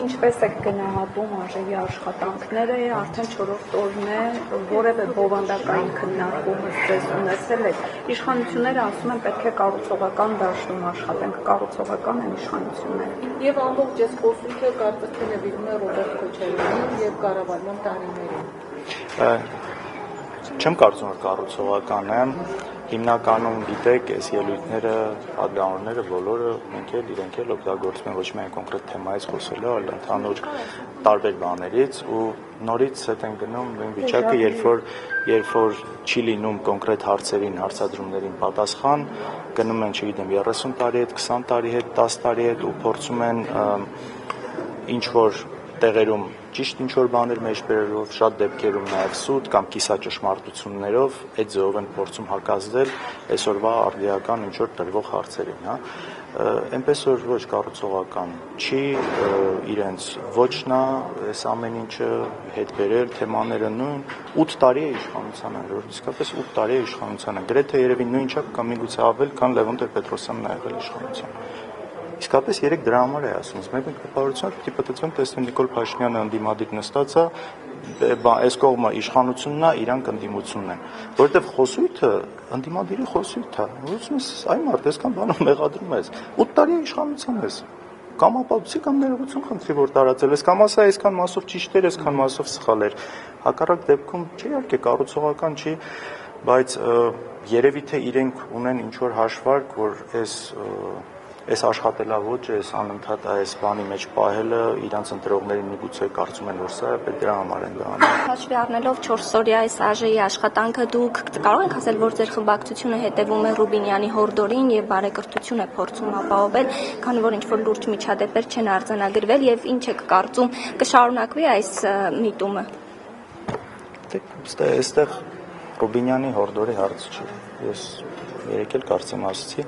Ինչպես եք գնահատում արժեի աշխատանքները, արդեն 4-րդ օրն է, որևէ բովանդակային քննարկում ձեզ ունեցել եք։ Իշխանությունները ասում են պետք է կառուցողական դաշտում աշխատենք, կառուցողական են իշխանությունները։ Եվ ամբողջ այս խոսույթը կարծես թե նվիրում է Ռոբերտ Քոչարյանին եւ կառավարման տարիներին։ Չեմ կարծում, որ կառուցողական է։ Հիմնականում գիտեք, այս ելույթները, պատգամավորները բոլորը իրենք էլ օգտագործում են ոչ միայն կոնկրետ թեմայից խոսելու, այլ ընդհանուր տարբեր բաներից ու նորից հետ են գնում նույն վիճակը, երբ որ չի լինում կոնկրետ հարցերին, հարցադրումներին պատասխան, գնում են, չգիտեմ, 30 տարի հետ, 20 տարի հետ, 10 տարի հետ ու փորձում են ինչ որ տեղերում ճիշտ ինչ-որ բաներ մեջբերելով, շատ դեպքերում նաև սուտ կամ կիսաճշմարտություններով այդ ձևով են փորձում հակազդել այսօրվա արդիական ինչ-որ տրվող հարցերին, հա։ Այնպես որ ոչ կառուցողական չի իրենց ոչ նա այս ամեն ինչը հետ բերել, թեմաները նույն 8 տարի է իշխանության են, որ իսկապես 8 տարի է իշխանության են, գրեթե երևի նույն չափ կամ միգուցե ավել, քան Լևոն Տեր-Պետրոսյանն ա եղել իշխանության։ Իսկապես երեք դրա համար է ասում, մենք կապարությունը պիտի պատտվում տեսնեն Նիկոլ Փաշինյանը ընդդիմադիր նստած է, այս կողմը իշխանությունն է, իրանք ընդդիմությունն են, որովհետև խոսույթը ընդդիմադիրի խոսույթ է, ուսում ես այ մարդ, այսքան բանով մեղադրում ես, 8 տարի իշխանության ես, կամ ապացուցի կամ ներողություն խնդրի, որ տարածել ես, կամ ասա այսքան մասով ճիշտ էր, այսքան մասով սխալ էր, հակառակ դեպքում չի իհարկե կառուցողական չի, բայց երևի թե իրենք ունեն ինչ որ հաշվարկ, որ այս աշխատելավոճը, այս անընդհատ այս բանի մեջ պահելը իրանց ընտրողներին միգուցե կարծում են, որ սա է, պետք դրա համար են դա անում։ Հաշվի առնելով 4-օրյա այս ԱԺ-ի աշխատանքը դուք կարող եք ասել, որ ձեր խմբակցությունը հետևում է Ռուբինյանի հորդորին եւ բարեկրթություն է փորձում ապահովել, քանի որ ինչ-որ լուրջ միջադեպեր չեն արձանագրվել եւ ինչ եք կարծում կշարունակվի այս միտումը։ Այստեղ Ռուբինյանի հորդորի հարց չի։ Ես երեք էլ կարծեմ ասացի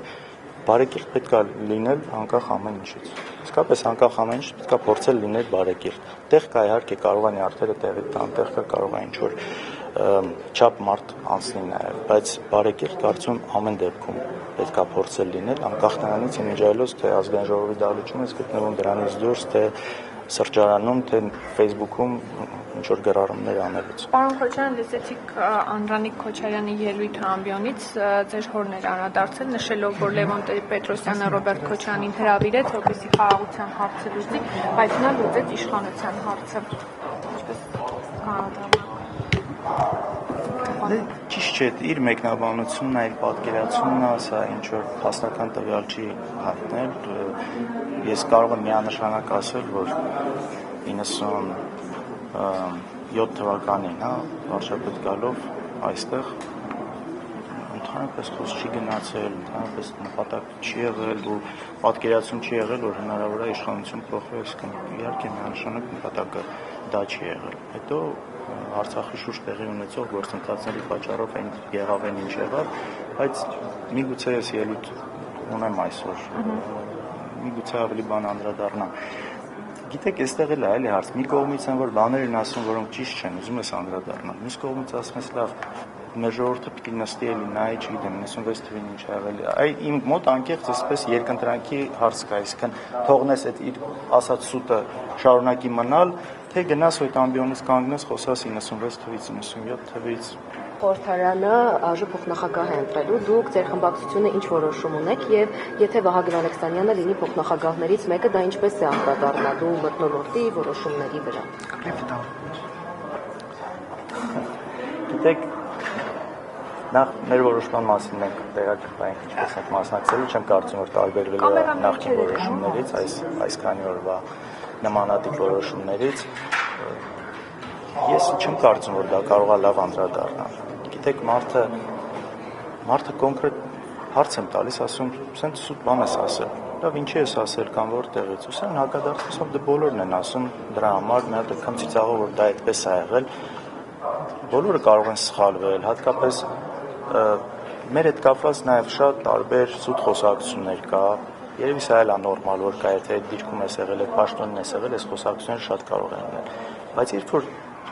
բարեկիրթ պետք է լինել անկախ ամեն ինչից։ Իսկապես անկախ ամեն ինչից պետք է փորձել լինել բարեկիրթ։ Տեղ կա իհարկե կարող են արդերը տեղի տան, տեղ կա կարող է ինչ-որ չափ մարդ անցնի նաև, բայց բարեկիրթ կարծում ամեն դեպքում պետք է փորձել լինել անկախ նրանից իմիջիայլոց թե ազգային ժողովի դահլիճում ես գտնվում դրանից դուրս թե սրճարանում, թե Facebook-ում ինչ-որ գրառումներ անելուց։ Պարոն Քոչարյան, լսեցիք Անդրանիկ Քոչարյանի ելույթը ամբիոնից, ձեր հորներ անդրադարձել, նշելով, որ Լևոն Տեր-Պետրոսյանը Ռոբերտ Քոչարյանին հրավիրեց, որպեսզի խաղաղության հարցը լուծի, բայց նա լուծեց իշխանության հարցը։ Ինչպես Ճիշտ չէ, իր մեկնաբանությունն այլ պատկերացումն է, սա ինչ-որ փաստական տվյալ չի հայտնել, ես կարող եմ միանշանակ ասել, որ 97 թվականին, վարչապետ գալով այստեղ ընդհանրապես խոսք չի գնացել, ընդհանրապես նպատակ չի եղել ու պատկերացում չի եղել, որ հնարավոր է իշխանություն փոխվի, իհարկե միանշանակ նպատակը դա չի եղել։ Հետո Արցախի շուրջ տեղի ունեցող գործընթացների պատճառով այն եղավ այն ինչ եղավ, բայց միգուցե ես ելույթ ունեմ այսօր, միգուցե ավելի բան անդրադառնամ։ Գիտեք, այստեղ էլ է էլի հարց, մի կողմից են որ բաներ են ասում, որոնք ճիշտ չեն, ուզում ես անդրադառնալ, մյուս կողմից ասում ես լավ, մեր ժողովուրդը պիտի նստի էլի նայի, չգիտեմ, 96 թվին ինչ ա եղել։ Այ իմ մոտ անկեղծ այսպես երկընտրանքի հարց կա, այսինքն թողնես այդ իր ասած սուտը շարունակի մնալ, թե գնաս այդ ամբիոնից կանգնես, խոսաս 96 թվից, 97 թվից։ Խորհրդարանը ԱԺ փոխնախագահ է ընտրելու, դուք ձեր խմբակցությունը ինչ որոշում ունեք եւ եթե Վահագն Ալեքսանյանը լինի փոխնախագահներից մեկը, դա ինչպես է անդրադառնալու մթնոլորտի որոշումների վրա։ Գիտեք, նախ մեր որոշման մասին մենք տեղեկացանք ինչպես ենք մասնակցելու, չեմ կարծում որ տարբերվելու է նախկին որոշումներից, այս քանի օրվա նմանատիպ որոշումներից։ Ես չեմ կարծում որ դա կարող է լավ անդրադառնալ։ Գիտեք, մարդը կոնկրետ հարց եմ տալիս, ասում, սենց սուտ բան ես ասել։ Լավ, ինչի ես ասել կամ որտեղից։ Ուսան հակադարձությամբ դե բոլորն են ասում դրա համար, մի հատ անգամ ցիծաղով որ դա այդպես է եղել։ Բոլորը կարող են սխալվել, հատկապես մեր հետ կապված նաև շատ տարբեր սուտ խոսակցություններ կա։ Երևի սա էլ է նորմալ, որ կա, եթե այդ դիրքում ես եղել, այդ պաշտոնին ես եղել, այս խոսակցությունները շատ կարող են լինել։ Բայց երբ որ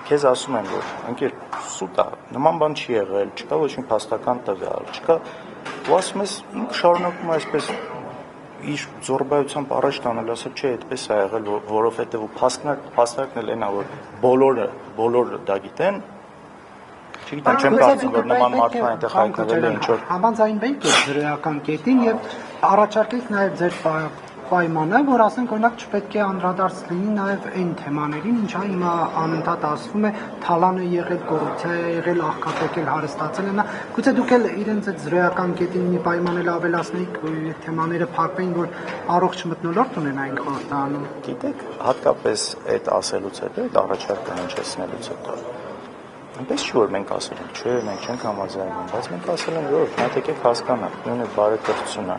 քեզ ասում են, որ ընկեր սուտ է, նման բան չի եղել, չկա ոչ մի փաստական տվյալ, չկա, ու ասում ես ինքը շարունակում է այսպես իր զորբայությամբ առաջ տանել, ասել չէ, այդպես է եղել, որովհետև ու փաստարկն էլ այնա, որ բոլորը դա գիտեն, չգիտեմ, չեմ կարծում, որ նման մարդն այնտեղ հայտնվել է ինչ-որ Համաձայնվեիք այդ զրոյական կետին եւ առաջարկեիք նաեւ ձեր պայմանը, որ ասենք օրինակ չպետք է անդրադարձ լինի նաեւ այն թեմաներին, ինչա հիմա անընդհատ ասվում է թալան է եղել, կոռուպցիա է եղել, աղքատեկել, հարստացել է նա։ Գուցե դուք էլ իրենց այդ զրոյական կետին մի պայման էլ ավելացնեիք, որ այդ թեմաները փակվեին, որ առողջ մթնոլորտ ունենային խորհրդանում։ Գիտեք, հատկապես այդ ասելուց հետո, այդ առաջարկը հնչեցնելուց հետո այնպես չի, որ մենք ասել ենք, չէ, մենք չենք համաձայնում, բայց մենք ասել ենք, որ նա եկեք հասկանանք, նույն այդ բարեկրթությունը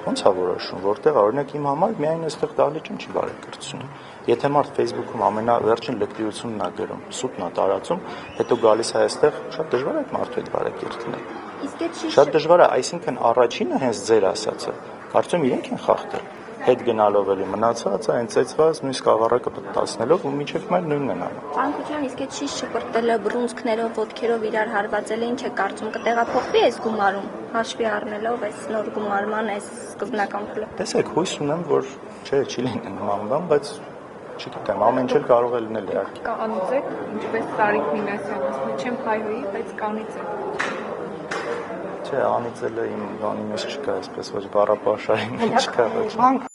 ո՞նց է որոշում, որտեղ օրինակ իմ համար միայն այստեղ դահլիճում չի բարեկրթությունը։ Եթե մարդ Facebook-ում ամենավերջին լկտիությունն է գրում, սուտն է տարածում, հետո գալիս է այստեղ, շատ դժվար է այդ մարդու հետ բարեկիրթնել։ Իսկ այդ Շատ դժվար է, այսինքն առաջինը հենց ձեր ասածը, կարծում իրենք են խախտել։ Հետ գնալով էլի մնացած է, հենց այդպես նույնիսկ աղառակը պատասնելով ու միջև մայր նույնն են անում։ Պարոն Քոչարյան, իսկ այդ շիշ շպրտելը բռունցքներով, ոտքերով իրար հարվածելը ինչ է կարծում, կտեղափոխվի այս գումարում, հաշվի առնելով այս նոր գումարման այս սկզբնական փուլը։ Տեսեք, հույս ունեմ, որ չէ, չի լինի նման բան, բայց չգիտեմ, ամեն ինչ էլ կարող է լինել իհարկե։ Կանիծեք, ինչպես Տարիկ Մինասյանը ասում է, չեմ հայհոյի, բայց կանիծեք։ Չէ, անիծելը իմ բանի մեջ չկա, այսպես ոչ բառապաշարի մեջ չկա ոչ։